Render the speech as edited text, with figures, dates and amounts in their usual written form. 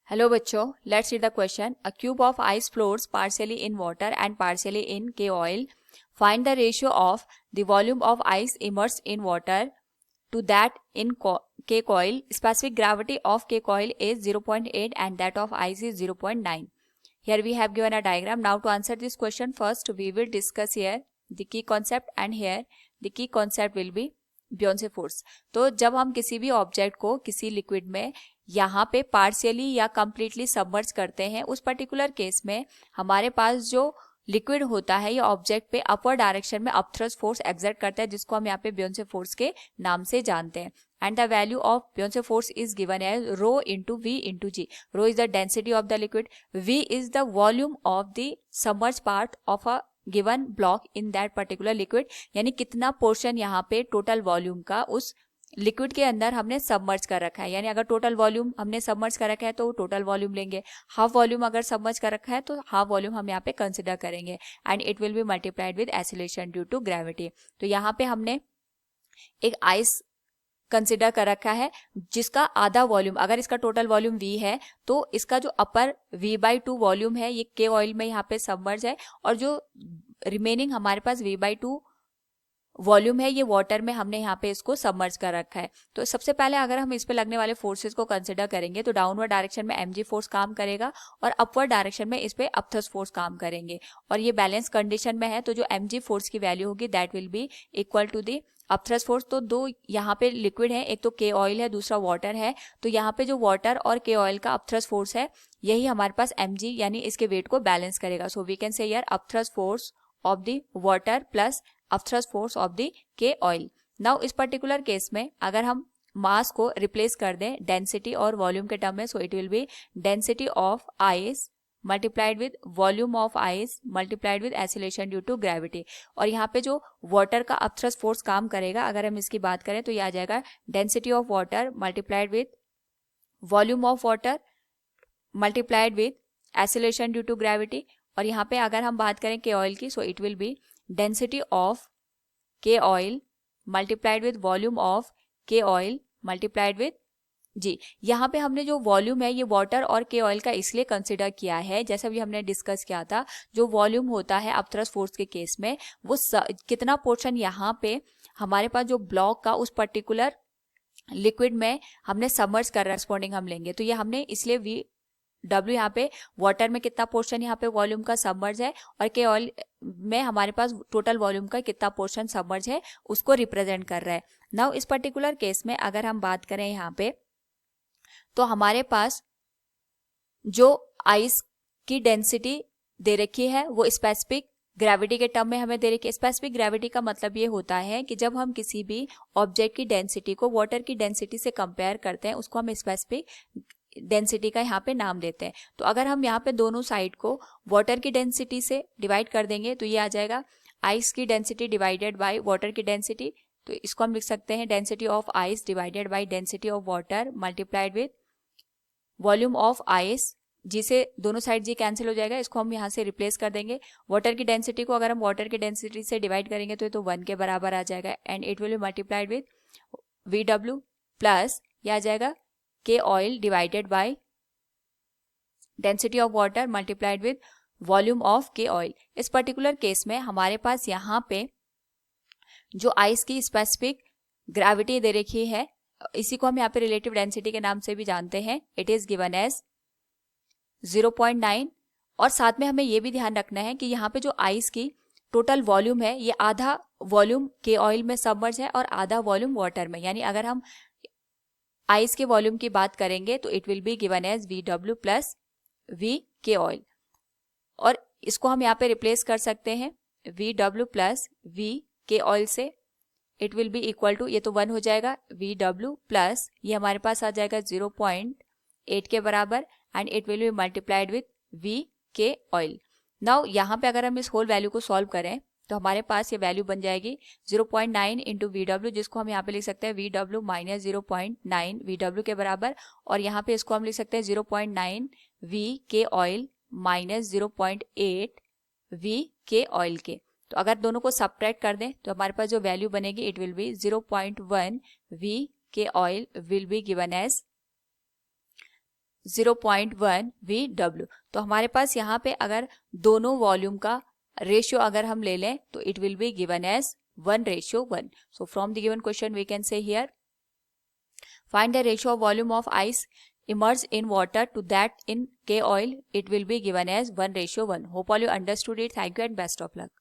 Hello बच्चों, let's read the question. A cube of ice floats partially in water and partially in K oil. Find the ratio of the volume of ice immersed in water to that in K coil. Specific gravity of K coil is 0.8 and that of ice is 0.9. Here we have given a diagram. Now to answer this question, first we will discuss here the key concept and here the key concept will be Buoyancy force. तो जब हम किसी भी object को किसी liquid में यहाँ पे पार्शियली या कंप्लीटली सबमर्ज करते हैं, उस पर्टिकुलर केस में हमारे पास जो लिक्विड होता है ये ऑब्जेक्ट पे अपवर्ड डायरेक्शन में अपथ्रस्ट फोर्स एक्सर्ट करता है, जिसको हम यहाँ पे बुoyancy फोर्स के नाम से जानते हैं. And the value of buoyancy force is given as rho into V into G. Rho is the density of the liquid, V is the volume of the submerge part of a given block in that particular liquid. यानी कितना portion यहाँ पे total volume का उस liquid के अंदर हमने submerge कर रखा है. यानी अगर टोटल वॉल्यूम हमने सबमर्ज कर रखा है तो टोटल वॉल्यूम लेंगे. हाफ वॉल्यूम अगर सबमर्ज कर रखा है तो हाफ वॉल्यूम हम यहाँ पे कंसिडर करेंगे. And it will be multiplied with acceleration due to gravity. तो यहाँ पे हमने एक आइस कंसिडर कर रखा है जिसका आधा वॉल्यूम, अगर इसका टोटल वॉल्यूम V है तो इसका जो अपर V/2 वॉल्यूम है ये K ऑयल में यहाँ पे सबमर्ज है, और जो रिमेनिंग हमारे पास V/2 वॉल्यूम है ये वाटर में हमने यहाँ पे इसको सबमर्ज कर रखा है. तो सबसे पहले अगर हम इस पे लगने वाले फोर्सेस को कंसिडर करेंगे तो डाउनवर्ड डायरेक्शन में mg फोर्स काम करेगा और अपवर्ड डायरेक्शन में इस पे अपथ्रस्ट फोर्स काम करेंगे. और ये बैलेंस कंडीशन में है तो जो mg फोर्स की वैल्यू होगी that will be equal to the upthrust force. तो दो यहाँ पे लिक्विड है, एक तो K ऑयल है, दूसरा वाटर है. तो यहाँ पे जो वाटर और K ऑयल का अपथ्रस्ट फोर्स है यही हमारे पास mg यानी इसके वेट को बैलेंस करेगा. So we can say here upthrust force of the water plus upthrust force of the K oil. Now इस पर्टिकुलर केस में अगर हम मास को रिप्लेस कर दें डेंसिटी और वॉल्यूम के टर्म में, so it will be density of ice multiplied with volume of ice multiplied with acceleration due to gravity. और यहाँ पे जो वाटर का अपथ्रस्ट फोर्स काम करेगा, अगर हम इसकी बात करें तो ये आ जाएगा density of water multiplied with volume of water multiplied with acceleration due to gravity. और यहाँ पे अगर हम बात करें K ऑयल की, so it will be density of K oil multiplied with volume of K oil multiplied with G. यहाँ पे हमने जो वॉल्यूम है ये वाटर और K ऑयल का इसलिए कंसिडर किया है, जैसा भी हमने डिस्कस किया था, जो वॉल्यूम होता है अपथ्रस्ट फोर्स के केस में वो कितना पोर्शन यहाँ पे हमारे पास जो ब्लॉक का उस पर्टिकुलर लिक्विड में हमने सबमर्ज कर रेस्पॉन्डिंग हम लेंगे. तो ये हमने इसलिए V W यहाँ पे वाटर में कितना पोर्शन यहाँ पे वॉल्यूम का सबमर्ज है और K ऑयल में हमारे पास टोटल वॉल्यूम का कितना पोर्शन सबमर्ज है उसको रिप्रेजेंट कर रहा है. नाउ इस पर्टिकुलर केस में अगर हम बात करें यहाँ पे तो हमारे पास जो आइस की डेंसिटी दे रखी है वो स्पेसिफिक ग्रेविटी के टर्म में हमें दे रखी है. स्पेसिफिक ग्रेविटी का मतलब ये होता है कि जब हम किसी भी ऑब्जेक्ट की डेंसिटी को वाटर की डेंसिटी से कंपेयर करते हैं उसको हम स्पेसिफिक डेंसिटी का यहाँ पे नाम देते हैं. तो अगर हम यहाँ पे दोनों साइड को वाटर की डेंसिटी से डिवाइड कर देंगे तो ये आ जाएगा आइस की डेंसिटी डिवाइडेड बाय वाटर की डेंसिटी. तो इसको हम लिख सकते हैं density of ice divided by density of water multiplied with volume of ice. जिसे दोनों साइड जी कैंसिल हो जाएगा, इसको हम यहाँ से रिप्लेस कर देंगे. वाटर की डेंसिटी को अगर हम वाटर की डेंसिटी से डिवाइड करेंगे तो ये तो 1 के बराबर आ जाएगा. And it will be multiplied with VW plus ये आ जाएगा K oil divided by density of water multiplied with volume of K oil. इस पर्टिकुलर केस में हमारे पास यहाँ पे जो आइस की स्पेसिफिक ग्रेविटी दे रखी है इसी को हम यहाँ पे रिलेटिव डेंसिटी के नाम से भी जानते हैं. It is given as 0.9. और साथ में हमें ये भी ध्यान रखना है कि यहाँ पे जो आइस की टोटल वॉल्यूम है ये आधा वॉल्यूम K ऑयल में सबमर्ज है और आधा वॉल्यूम वाटर में. यानी अगर हम आइस के वॉल्यूम की बात करेंगे तो it will be given as VW plus K oil. और इसको हम यहाँ पे रिप्लेस कर सकते हैं VW प्लस K ऑयल से. It will be equal to, ये तो 1 हो जाएगा, VW प्लस ये हमारे पास आ जाएगा 0.8 के बराबर and it will be multiplied with K oil. Now यहाँ पे अगर हम इस होल वैल्यू को सॉल्व करें तो हमारे पास ये वैल्यू बन जाएगी 0.9 इंटू VW, जिसको हम यहाँ पे लिख सकते हैं VW माइनस 0.9 VW के बराबर. और यहाँ पे इसको हम लिख सकते हैं 0.9 K oil minus 0.8 K oil के. तो अगर दोनों को सब्ट्रैक्ट कर दें तो हमारे पास जो वैल्यू बनेगी it will be 0.1 K oil will be given as 0.1 VW। तो हमारे पास यहाँ पे अगर दोनों वॉल्यूम का रेशियो अगर हम ले लें तो it will be given as 1:1। So from the given question we can say here, find the ratio of volume of ice immersed in water to that in K oil. It will be given as 1:1. Hope all you understood it. Thank you and best of luck.